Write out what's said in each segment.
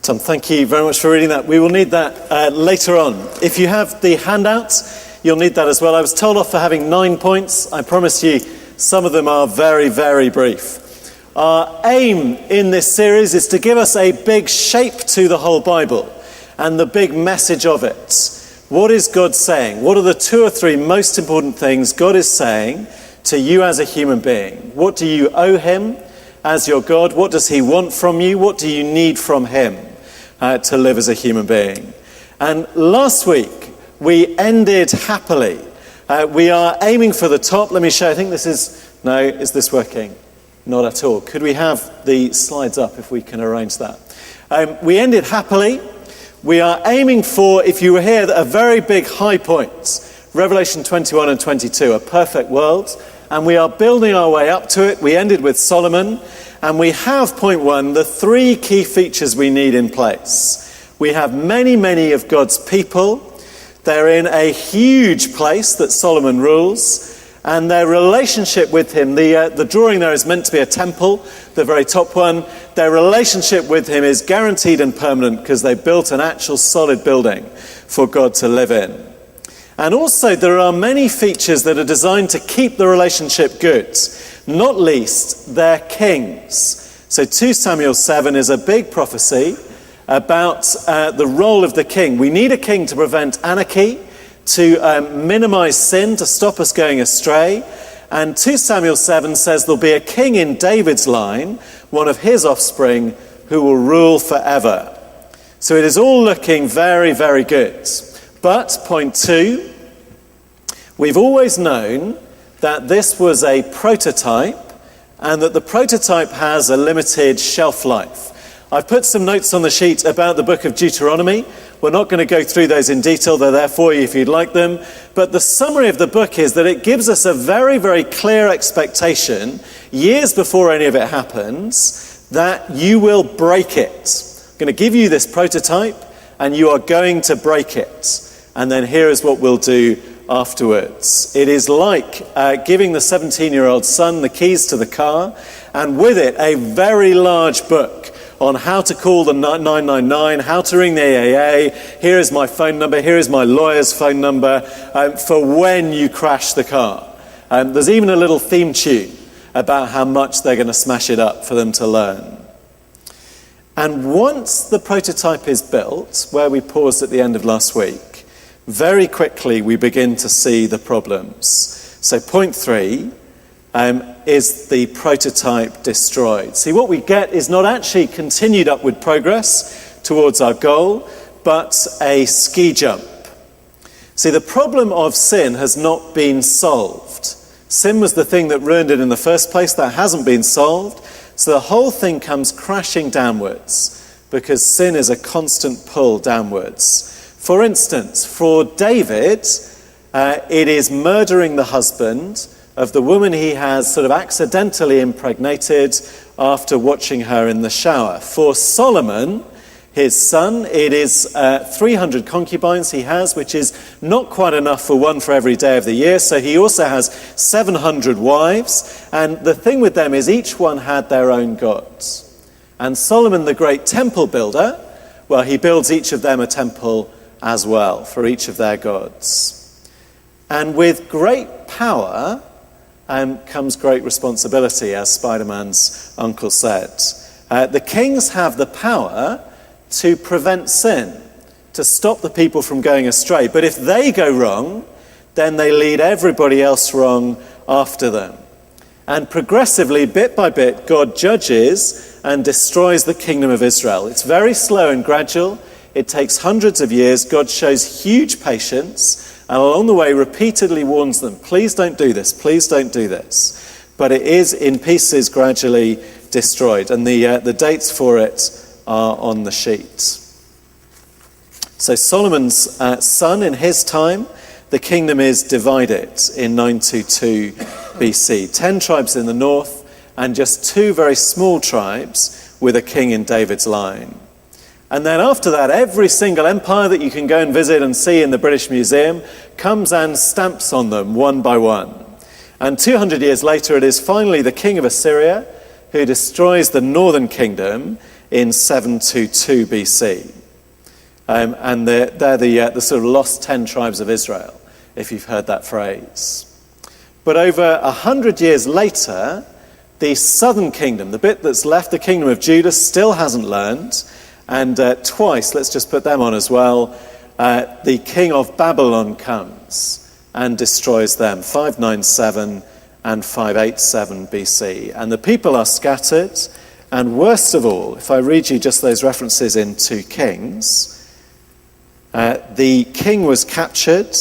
Tom, thank you very much for reading that. We will need that later on. If you have the handouts, you'll need that as well. I was told off for having 9 points. I promise you, some of them are very, very brief. Our aim in this series is to give us a big shape to the whole Bible and the big message of it. What is God saying? What are the 2 or 3 most important things God is saying to you as a human being? What do you owe him as your God? What does he want from you? What do you need from him to live as a human being? And last week, we ended happily. We are aiming for the top. Let me show. I think this is... No, is this working? Not at all. Could we have the slides up if we can arrange that? We ended happily. We are aiming for, if you were here, a very big high point. Revelation 21 and 22, a perfect world. And we are building our way up to it. We ended with Solomon. And we have, point 1, the 3 key features we need in place. We have many, many of God's people. They're in a huge place that Solomon rules. And their relationship with him, the drawing there is meant to be a temple, the very top one. Their relationship with him is guaranteed and permanent because they built an actual solid building for God to live in. And also there are many features that are designed to keep the relationship good, not least their kings. So 2 Samuel 7 is a big prophecy about the role of the king. We need a king to prevent anarchy, to minimize sin, to stop us going astray. And 2 Samuel 7 says there'll be a king in David's line, one of his offspring, who will rule forever. So it is all looking very, very good. But, point 2, we've always known that this was a prototype and that the prototype has a limited shelf life. I've put some notes on the sheet about the book of Deuteronomy. We're not going to go through those in detail. They're there for you if you'd like them. But the summary of the book is that it gives us a very, very clear expectation, years before any of it happens, that you will break it. I'm going to give you this prototype, and you are going to break it. And then here is what we'll do afterwards. It is like giving the 17-year-old son the keys to the car, and with it a very large book on how to call the 999, how to ring the AAA. Here is my phone number, here is my lawyer's phone number for when you crash the car. There's even a little theme tune about how much they're going to smash it up for them to learn. And once the prototype is built, where we paused at the end of last week, very quickly we begin to see the problems. So point 3, is the prototype destroyed? See, what we get is not actually continued upward progress towards our goal, but a ski jump. See, the problem of sin has not been solved. Sin was the thing that ruined it in the first place. That hasn't been solved. So the whole thing comes crashing downwards because sin is a constant pull downwards. For instance, for David, it is murdering the husband of the woman he has sort of accidentally impregnated after watching her in the shower. For Solomon, his son, it is 300 concubines he has, which is not quite enough for one for every day of the year. So he also has 700 wives. And the thing with them is each one had their own gods. And Solomon, the great temple builder, well, he builds each of them a temple as well for each of their gods. And with great power comes great responsibility, as Spider-Man's uncle said. The kings have the power to prevent sin, to stop the people from going astray. But if they go wrong, then they lead everybody else wrong after them. And progressively, bit by bit, God judges and destroys the kingdom of Israel. It's very slow and gradual. It takes hundreds of years. God shows huge patience, and along the way repeatedly warns them, please don't do this, please don't do this. But it is in pieces gradually destroyed, and the dates for it are on the sheet. So Solomon's son, in his time, the kingdom is divided in 922 BC. 10 tribes in the north, and just 2 very small tribes with a king in David's line. And then after that, every single empire that you can go and visit and see in the British Museum comes and stamps on them one by one. And 200 years later, it is finally the king of Assyria who destroys the northern kingdom in 722 BC. And they're the sort of lost 10 tribes of Israel, if you've heard that phrase. But over 100 years later, the southern kingdom, the bit that's left, the kingdom of Judah, still hasn't learned. And twice, let's just put them on as well, the king of Babylon comes and destroys them, 597 and 587 BC. And the people are scattered. And worst of all, if I read you just those references in 2 Kings, the king was captured,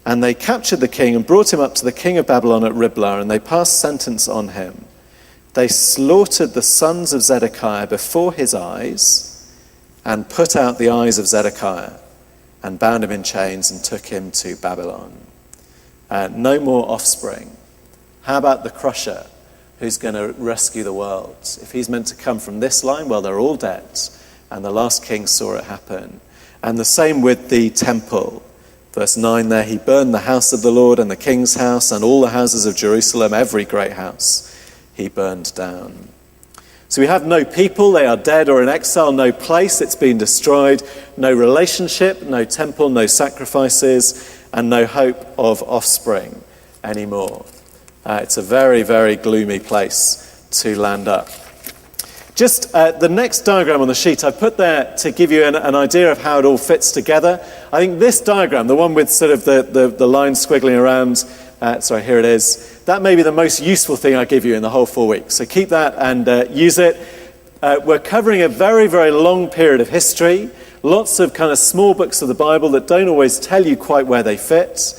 and they captured the king and brought him up to the king of Babylon at Riblah, and they passed sentence on him. They slaughtered the sons of Zedekiah before his eyes and put out the eyes of Zedekiah and bound him in chains and took him to Babylon. No more offspring. How about the crusher who's going to rescue the world? If he's meant to come from this line, well, they're all dead. And the last king saw it happen. And the same with the temple. Verse 9 there, he burned the house of the Lord and the king's house and all the houses of Jerusalem, every great house he burned down. So we have no people, they are dead or in exile, no place, it's been destroyed, no relationship, no temple, no sacrifices, and no hope of offspring anymore. It's a very, very gloomy place to land up. Just the next diagram on the sheet I put there to give you an idea of how it all fits together. I think this diagram, the one with sort of the lines squiggling around, sorry, here it is, that may be the most useful thing I give you in the whole 4 weeks. So keep that and use it. We're covering a very, very long period of history, lots of kind of small books of the Bible that don't always tell you quite where they fit.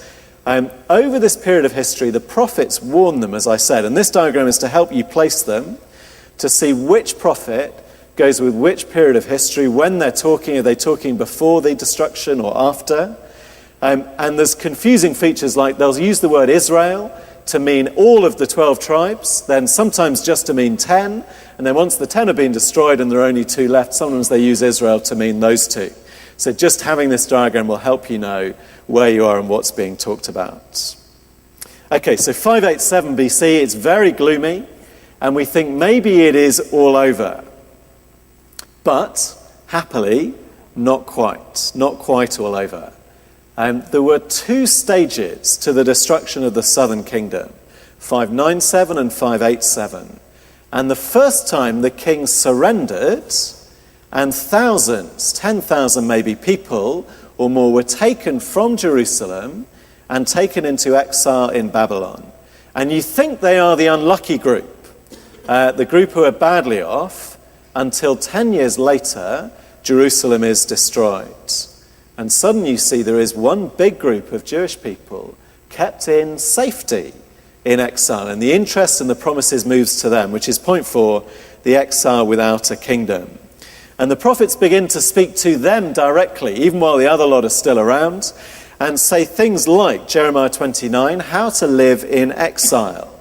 Over this period of history, the prophets warn them, as I said, and this diagram is to help you place them, to see which prophet goes with which period of history. When they're talking, are they talking before the destruction or after? And there's confusing features like they'll use the word Israel to mean all of the 12 tribes, then sometimes just to mean 10, and then once the 10 have been destroyed and there are only 2 left, sometimes they use Israel to mean those 2. So just having this diagram will help you know where you are and what's being talked about. Okay, so 587 BC, it's very gloomy, and we think maybe it is all over. But, happily, not quite all over. There were 2 stages to the destruction of the southern kingdom, 597 and 587. And the first time the king surrendered, and thousands, 10,000 maybe people or more were taken from Jerusalem and taken into exile in Babylon. And you think they are the unlucky group, the group who are badly off, until 10 years later, Jerusalem is destroyed. And suddenly you see there is one big group of Jewish people kept in safety in exile. And the interest and the promises moves to them, which is point 4, the exile without a kingdom. And the prophets begin to speak to them directly, even while the other lot are still around, and say things like Jeremiah 29, how to live in exile.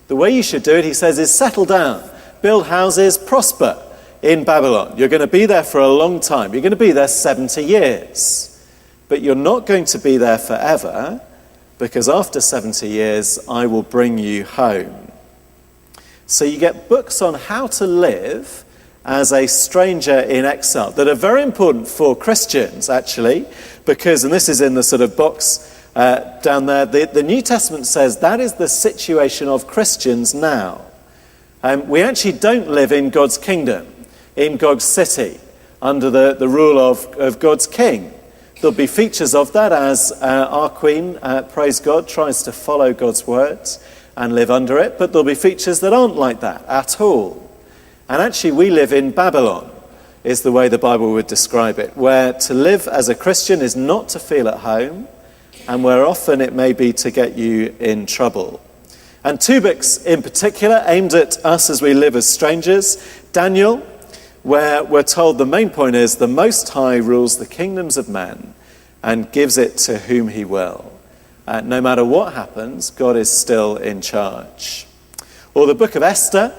The way you should do it, he says, is settle down, build houses, prosper in Babylon. You're going to be there for a long time. You're going to be there 70 years. But you're not going to be there forever, because after 70 years, I will bring you home. So you get books on how to live as a stranger in exile that are very important for Christians, actually, because, and this is in the sort of box down there, the New Testament says that is the situation of Christians now. We actually don't live in God's kingdom, in God's city, under the rule of God's king. There'll be features of that as our Queen, praise God, tries to follow God's words and live under it, but there'll be features that aren't like that at all. And actually we live in Babylon, is the way the Bible would describe it, where to live as a Christian is not to feel at home, and where often it may be to get you in trouble. And 2 books in particular aimed at us as we live as strangers. Daniel, where we're told the main point is the Most High rules the kingdoms of men and gives it to whom he will. No matter what happens, God is still in charge. Or the book of Esther,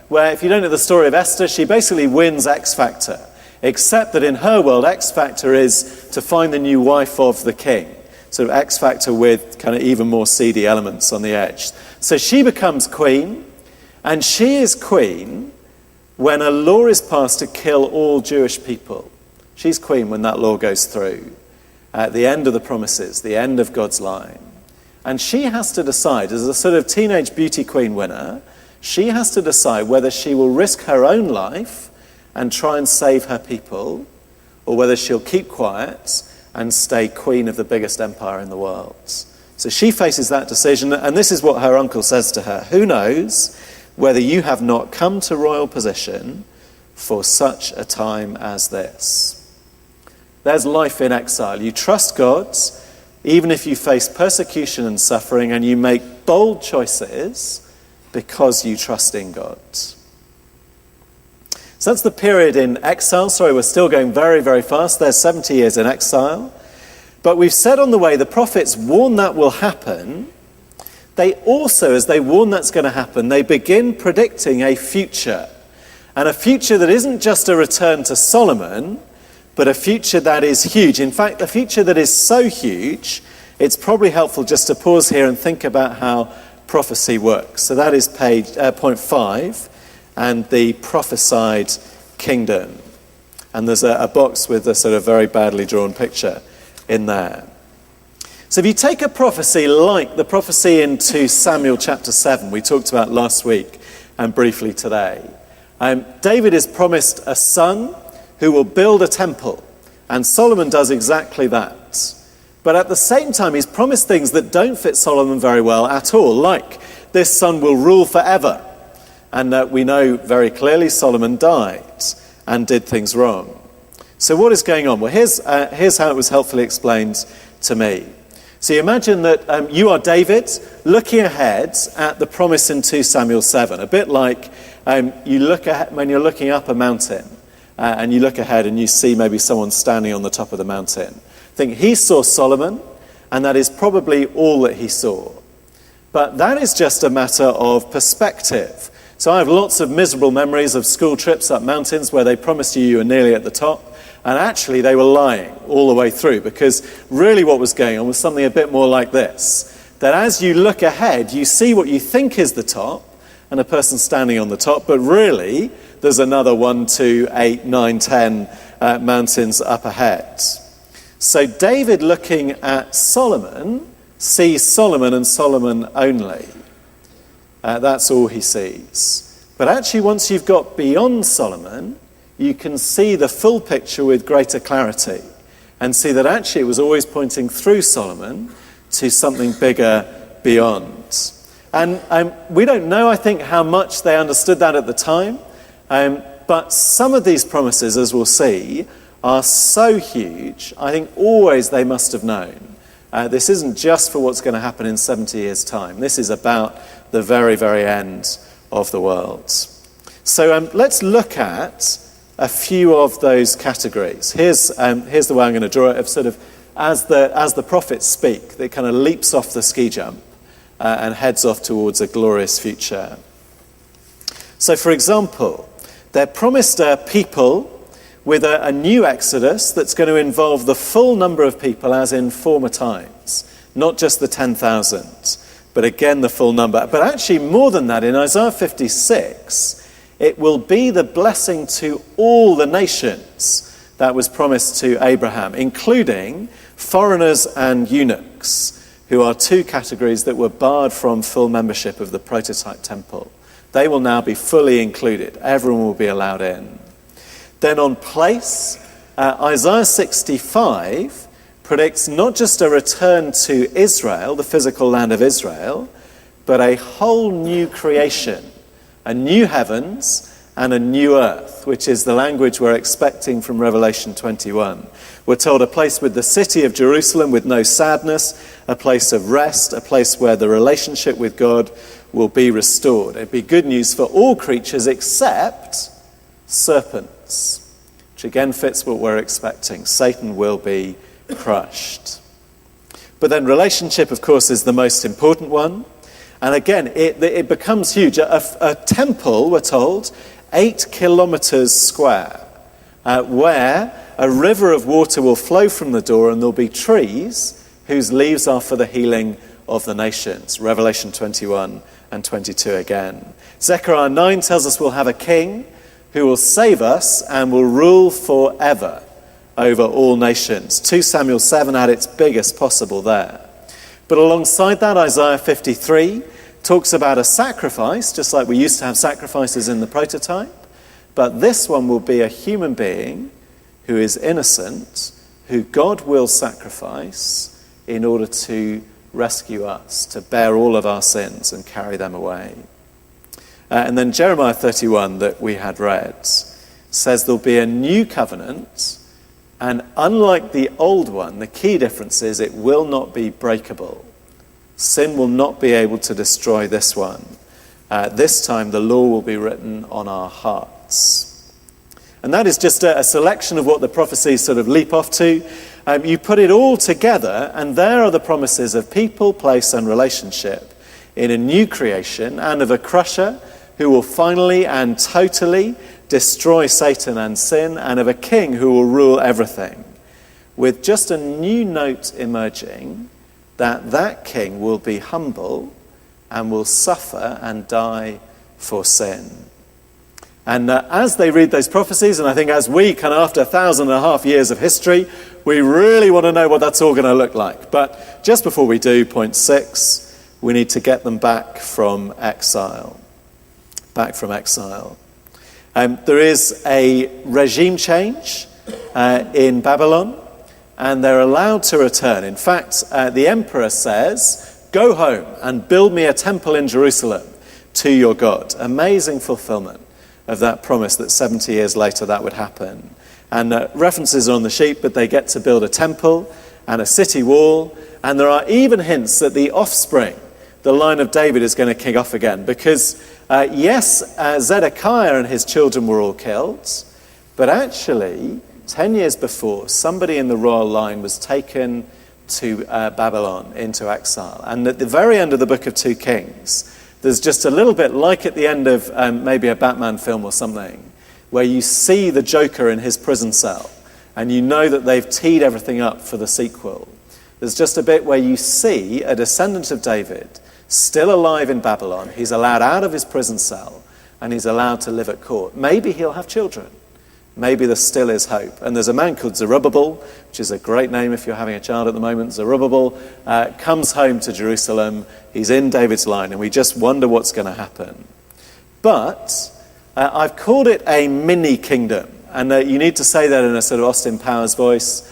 where if you don't know the story of Esther, she basically wins X Factor, except that in her world, X Factor is to find the new wife of the king. Sort of X Factor with kind of even more seedy elements on the edge. So she becomes queen, and she is queen when a law is passed to kill all Jewish people. She's queen when that law goes through, at the end of the promises, the end of God's line. And she has to decide, as a sort of teenage beauty queen winner, she has to decide whether she will risk her own life and try and save her people, or whether she'll keep quiet and stay queen of the biggest empire in the world. So she faces that decision, and this is what her uncle says to her: "Who knows whether you have not come to royal position for such a time as this?" There's life in exile. You trust God, even if you face persecution and suffering, and you make bold choices because you trust in God. So that's the period in exile. Sorry, we're still going very, very fast. There's 70 years in exile. But we've said on the way, the prophets warn that will happen. They also, as they warn that's going to happen, they begin predicting a future. And a future that isn't just a return to Solomon, but a future that is huge. In fact, a future that is so huge, it's probably helpful just to pause here and think about how prophecy works. So that is point 5, and the prophesied kingdom. And there's a box with a sort of very badly drawn picture in there. So if you take a prophecy like the prophecy in 2 Samuel chapter 7, we talked about last week and briefly today. David is promised a son who will build a temple, and Solomon does exactly that. But at the same time, he's promised things that don't fit Solomon very well at all, like this son will rule forever. And we know very clearly Solomon died and did things wrong. So what is going on? Well, here's how it was helpfully explained to me. So you imagine that you are David looking ahead at the promise in 2 Samuel 7, a bit like you look ahead when you're looking up a mountain. And you look ahead and you see maybe someone standing on the top of the mountain. Think he saw Solomon, and that is probably all that he saw. But that is just a matter of perspective. So I have lots of miserable memories of school trips up mountains where they promised you were nearly at the top, and actually they were lying all the way through, because really what was going on was something a bit more like this: that as you look ahead, you see what you think is the top, and a person standing on the top, but really there's another 1, 2, 8, 9, 10 mountains up ahead. So David, looking at Solomon, sees Solomon and Solomon only. That's all he sees. But actually, once you've got beyond Solomon, you can see the full picture with greater clarity and see that actually it was always pointing through Solomon to something bigger beyond. And we don't know, I think, how much they understood that at the time. But some of these promises, as we'll see, are so huge, I think always they must have known. This isn't just for what's going to happen in 70 years' time. This is about the very, very end of the world. So let's look at a few of those categories. Here's the way I'm going to draw it, of sort of as the prophets speak, it kind of leaps off the ski jump and heads off towards a glorious future. So, for example, they're promised a people with a new exodus that's going to involve the full number of people as in former times, not just the 10,000, but again the full number. But actually more than that, in Isaiah 56, it will be the blessing to all the nations that was promised to Abraham, including foreigners and eunuchs, who are two categories that were barred from full membership of the prototype temple. They will now be fully included. Everyone will be allowed in. Then on place, Isaiah 65 predicts not just a return to Israel, the physical land of Israel, but a whole new creation, a new heavens and a new earth, which is the language we're expecting from Revelation 21. We're told a place with the city of Jerusalem with no sadness, a place of rest, a place where the relationship with God will be restored. It'd be good news for all creatures except serpents, which again fits what we're expecting. Satan will be crushed. But then relationship, of course, is the most important one. And again, it becomes huge. A temple, we're told, 8 kilometers square, where a river of water will flow from the door, and there'll be trees whose leaves are for the healing of the nations. Revelation 21 and 22 again. Zechariah 9 tells us we'll have a king who will save us and will rule forever over all nations. 2 Samuel 7 at its biggest possible there. But alongside that, Isaiah 53 talks about a sacrifice, just like we used to have sacrifices in the prototype. But this one will be a human being who is innocent, who God will sacrifice in order to rescue us, to bear all of our sins and carry them away. And then Jeremiah 31 that we had read says there'll be a new covenant, and unlike the old one, the key difference is it will not be breakable. Sin will not be able to destroy this one. This time the law will be written on our hearts. And that is just a selection of what the prophecies sort of leap off to. You put it all together, and there are the promises of people, place, and relationship in a new creation, and of a crusher who will finally and totally destroy Satan and sin, and of a king who will rule everything, with just a new note emerging that that king will be humble and will suffer and die for sin. And as they read those prophecies, and I think as we kind of after 1,500 years of history, we really want to know what that's all going to look like. But just before we do, point 6, we need to get them back from exile. Back from exile. There is a regime change in Babylon, and they're allowed to return. In fact, the emperor says, "Go home and build me a temple in Jerusalem to your God." Amazing fulfillment of that promise that 70 years later that would happen. And references are on the sheet, but they get to build a temple and a city wall, and there are even hints that the offspring, the line of David, is going to kick off again, because Zedekiah and his children were all killed, but actually 10 years before, somebody in the royal line was taken to Babylon into exile. And at the very end of the book of 2 Kings, there's just a little bit like at the end of maybe a Batman film or something, where you see the Joker in his prison cell, and you know that they've teed everything up for the sequel. There's just a bit where you see a descendant of David still alive in Babylon. He's allowed out of his prison cell, and he's allowed to live at court. Maybe he'll have children. Maybe there still is hope. And there's a man called Zerubbabel, which is a great name if you're having a child at the moment. Zerubbabel comes home to Jerusalem. He's in David's line, and we just wonder what's going to happen. But I've called it a mini kingdom. And you need to say that in a sort of Austin Powers voice,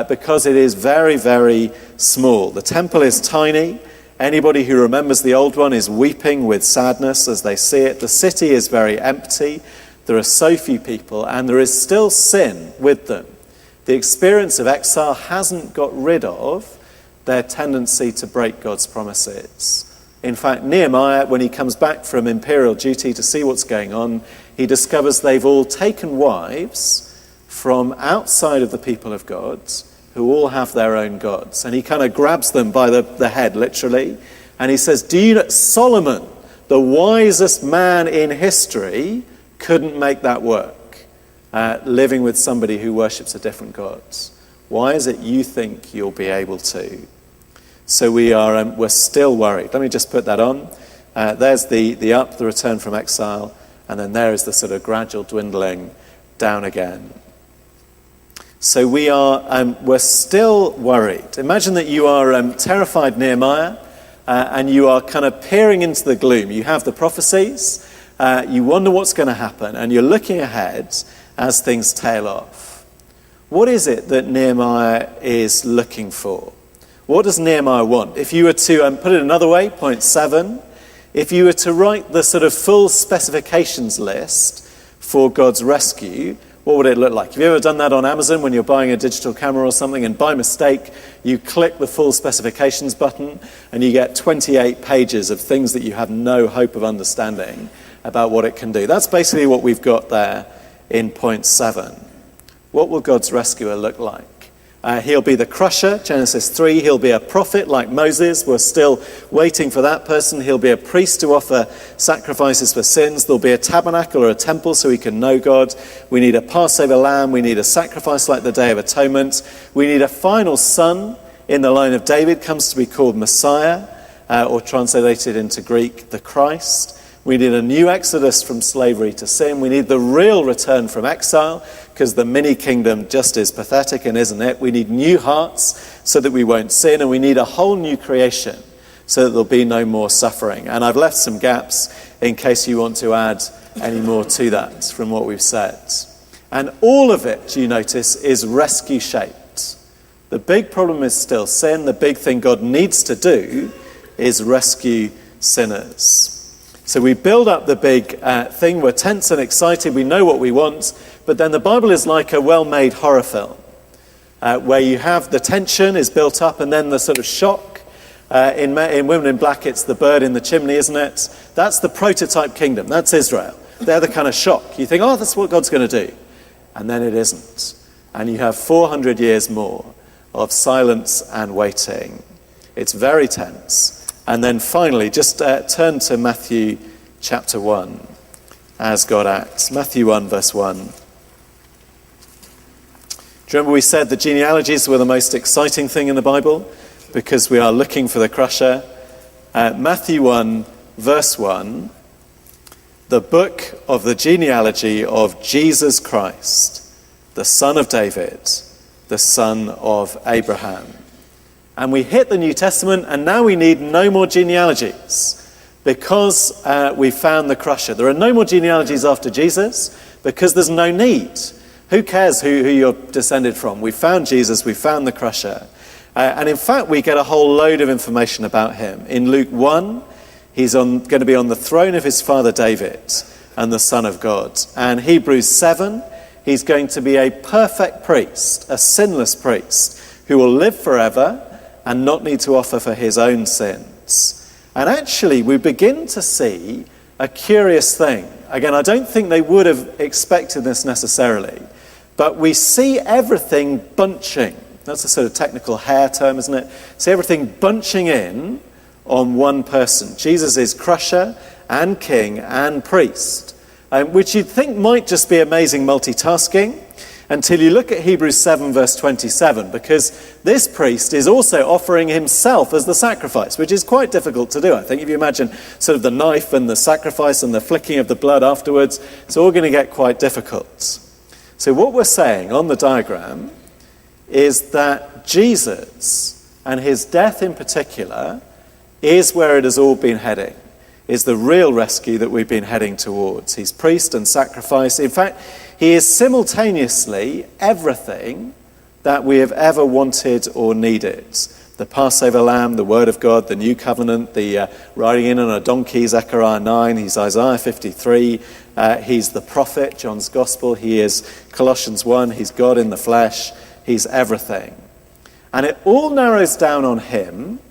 because it is very, very small. The temple is tiny. Anybody who remembers the old one is weeping with sadness as they see it. The city is very empty. There are so few people, and there is still sin with them. The experience of exile hasn't got rid of their tendency to break God's promises. In fact, Nehemiah, when he comes back from imperial duty to see what's going on, he discovers they've all taken wives from outside of the people of God, who all have their own gods. And he kind of grabs them by the head, literally, and he says, "Do you know, Solomon, the wisest man in history, couldn't make that work, living with somebody who worships a different god. Why is it you think you'll be able to?" So we're still worried. Let me just put that on. There's the return from exile, and then there is the sort of gradual dwindling down again. So we're still worried. Imagine that you are terrified Nehemiah, and you are kind of peering into the gloom. You have the prophecies, you wonder what's going to happen, and you're looking ahead as things tail off. What is it that Nehemiah is looking for? What does Nehemiah want? If you were to put it another way, point 7, if you were to write the sort of full specifications list for God's rescue, what would it look like? Have you ever done that on Amazon when you're buying a digital camera or something, and by mistake you click the full specifications button and you get 28 pages of things that you have no hope of understanding about what it can do? That's basically what we've got there in point 7. What will God's rescuer look like? He'll be the crusher, Genesis 3. He'll be a prophet like Moses. We're still waiting for that person. He'll be a priest to offer sacrifices for sins. There'll be a tabernacle or a temple so we can know God. We need a Passover lamb. We need a sacrifice like the Day of Atonement. We need a final son in the line of David, comes to be called Messiah, or translated into Greek, the Christ. We need a new exodus from slavery to sin. We need the real return from exile, because the mini-kingdom just is pathetic, and isn't it? We need new hearts so that we won't sin, and we need a whole new creation so that there'll be no more suffering. And I've left some gaps in case you want to add any more to that from what we've said. And all of it, you notice, is rescue-shaped. The big problem is still sin. The big thing God needs to do is rescue sinners. So we build up the big thing. We're tense and excited. We know what we want. But then the Bible is like a well-made horror film where you have the tension is built up and then the sort of shock. In Women in Black, it's the bird in the chimney, isn't it? That's the prototype kingdom. That's Israel. They're the kind of shock. You think, oh, that's what God's going to do. And then it isn't. And you have 400 years more of silence and waiting. It's very tense. And then finally, just turn to Matthew chapter 1 as God acts. Matthew 1, verse 1. Do you remember we said the genealogies were the most exciting thing in the Bible because we are looking for the crusher? Matthew 1, verse 1, the book of the genealogy of Jesus Christ, the son of David, the son of Abraham. And we hit the New Testament, and now we need no more genealogies because we found the crusher. There are no more genealogies after Jesus because there's no need. Who cares who you're descended from? We found Jesus, we found the crusher. And in fact, we get a whole load of information about him. In Luke 1, he's going to be on the throne of his father David and the Son of God. And Hebrews 7, he's going to be a perfect priest, a sinless priest, who will live forever and not need to offer for his own sins. And actually, we begin to see a curious thing. Again, I don't think they would have expected this necessarily, but we see everything bunching. That's a sort of technical hair term, isn't it? See everything bunching in on one person. Jesus is crusher and king and priest, which you'd think might just be amazing multitasking, until you look at Hebrews 7 verse 27, because this priest is also offering himself as the sacrifice, which is quite difficult to do. I think if you imagine sort of the knife and the sacrifice and the flicking of the blood afterwards, it's all going to get quite difficult. So what we're saying on the diagram is that Jesus, and his death in particular, is where it has all been heading, is the real rescue that we've been heading towards. He's priest and sacrifice. In fact, he is simultaneously everything that we have ever wanted or needed. The Passover lamb, the word of God, the new covenant, the riding in on a donkey, Zechariah 9, he's Isaiah 53, he's the prophet, John's gospel, he is Colossians 1, he's God in the flesh, he's everything. And it all narrows down on him.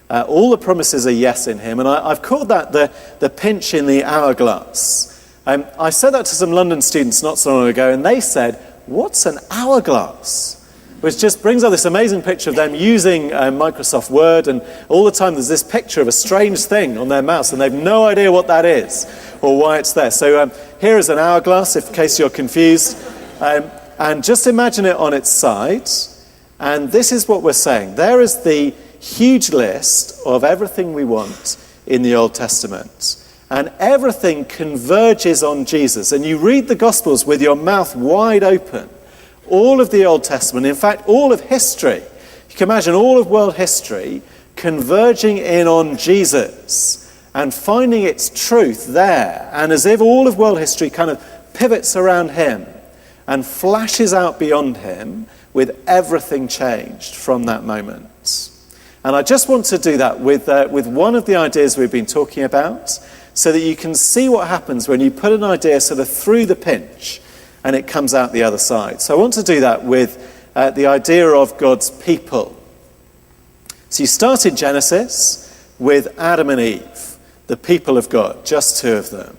All the promises are yes in him, and I've called that the pinch in the hourglass. I said that to some London students not so long ago, and they said, what's an hourglass? Which just brings up this amazing picture of them using Microsoft Word, and all the time there's this picture of a strange thing on their mouse, and they've no idea what that is or why it's there. So here is an hourglass, in case you're confused. And just imagine it on its side, and this is what we're saying. There is the huge list of everything we want in the Old Testament. And everything converges on Jesus. And you read the Gospels with your mouth wide open. All of the Old Testament, in fact, all of history. You can imagine all of world history converging in on Jesus and finding its truth there. And as if all of world history kind of pivots around him and flashes out beyond him with everything changed from that moment. And I just want to do that with one of the ideas we've been talking about, so that you can see what happens when you put an idea sort of through the pinch and it comes out the other side. So I want to do that with the idea of God's people. So you start in Genesis with Adam and Eve, the people of God, just two of them.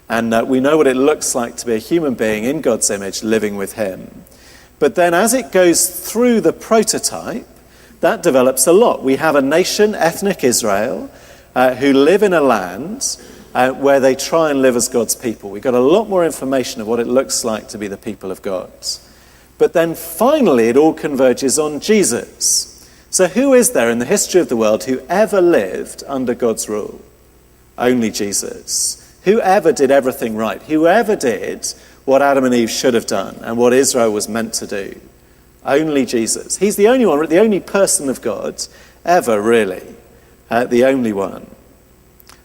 And we know what it looks like to be a human being in God's image living with him. But then as it goes through the prototype, that develops a lot. We have a nation, ethnic Israel, who live in a land where they try and live as God's people. We've got a lot more information of what it looks like to be the people of God. But then finally it all converges on Jesus. So who is there in the history of the world who ever lived under God's rule? Only Jesus. Whoever did everything right, whoever did what Adam and Eve should have done and what Israel was meant to do, only Jesus. He's the only one, the only person of God ever, really, the only one.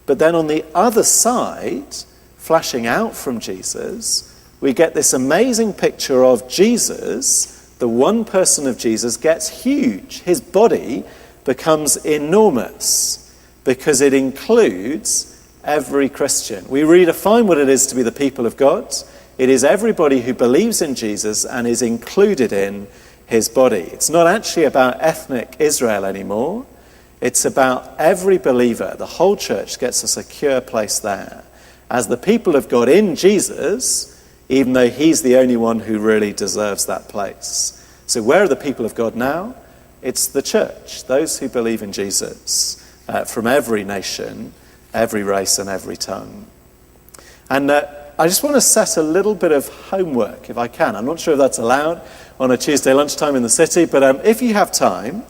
But then on the other side, flashing out from Jesus, we get this amazing picture of Jesus, the one person of Jesus, gets huge. His body becomes enormous because it includes every Christian. We redefine what it is to be the people of God. It is everybody who believes in Jesus and is included in his body. It's not actually about ethnic Israel anymore. It's about every believer. The whole church gets a secure place there as the people of God in Jesus, even though he's the only one who really deserves that place. So where are the people of God now? It's the church, those who believe in Jesus, from every nation, every race and every tongue. And I just want to set a little bit of homework, if I can. I'm not sure if that's allowed on a Tuesday lunchtime in the city, but if you have time,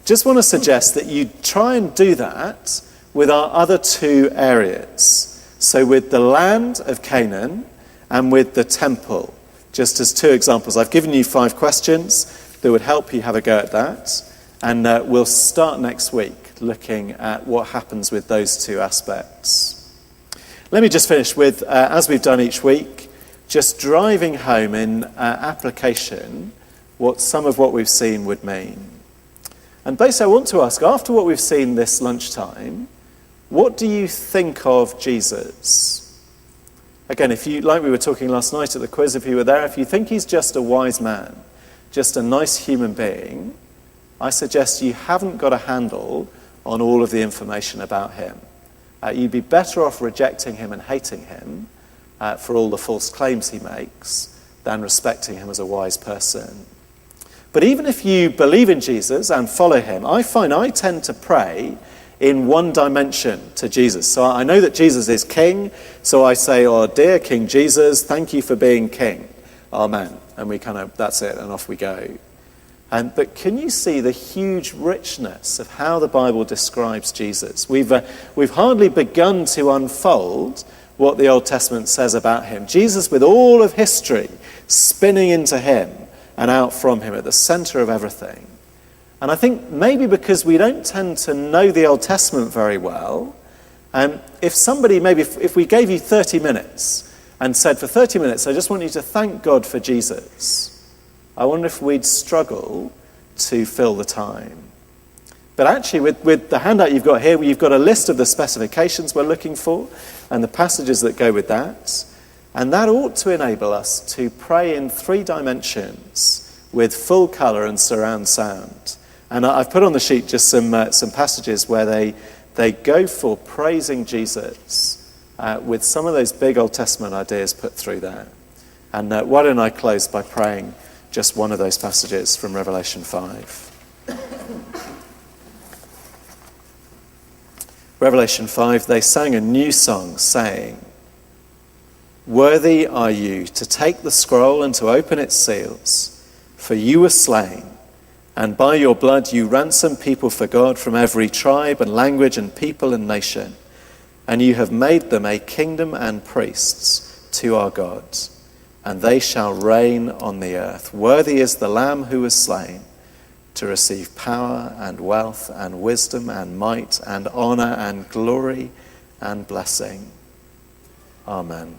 just want to suggest that you try and do that with our other two areas. So with the land of Canaan and with the temple, just as two examples. I've given you 5 questions that would help you have a go at that. And we'll start next week looking at what happens with those two aspects. Let me just finish with, as we've done each week, just driving home in application what some of what we've seen would mean. And basically I want to ask, after what we've seen this lunchtime, what do you think of Jesus? Again, if you, like we were talking last night at the quiz, if you were there, if you think he's just a wise man, just a nice human being, I suggest you haven't got a handle on all of the information about him. You'd be better off rejecting him and hating him for all the false claims he makes than respecting him as a wise person. But even if you believe in Jesus and follow him, I find I tend to pray in one dimension to Jesus. So I know that Jesus is king, so I say, oh, dear King Jesus, thank you for being king. Amen. And we that's it, and off we go. But can you see the huge richness of how the Bible describes Jesus? We've hardly begun to unfold what the Old Testament says about him. Jesus, with all of history spinning into him and out from him at the center of everything. And I think maybe because we don't tend to know the Old Testament very well, if somebody, maybe if we gave you 30 minutes and said, for 30 minutes, I just want you to thank God for Jesus, I wonder if we'd struggle to fill the time. But actually, with the handout you've got here, you've got a list of the specifications we're looking for and the passages that go with that. And that ought to enable us to pray in 3 dimensions with full colour and surround sound. And I've put on the sheet just some passages where they go for praising Jesus with some of those big Old Testament ideas put through there. And why don't I close by praying just one of those passages from Revelation 5. Revelation 5, they sang a new song saying, "Worthy are you to take the scroll and to open its seals, for you were slain, and by your blood you ransomed people for God from every tribe and language and people and nation, and you have made them a kingdom and priests to our God. And they shall reign on the earth. Worthy is the Lamb who was slain to receive power and wealth and wisdom and might and honor and glory and blessing. Amen."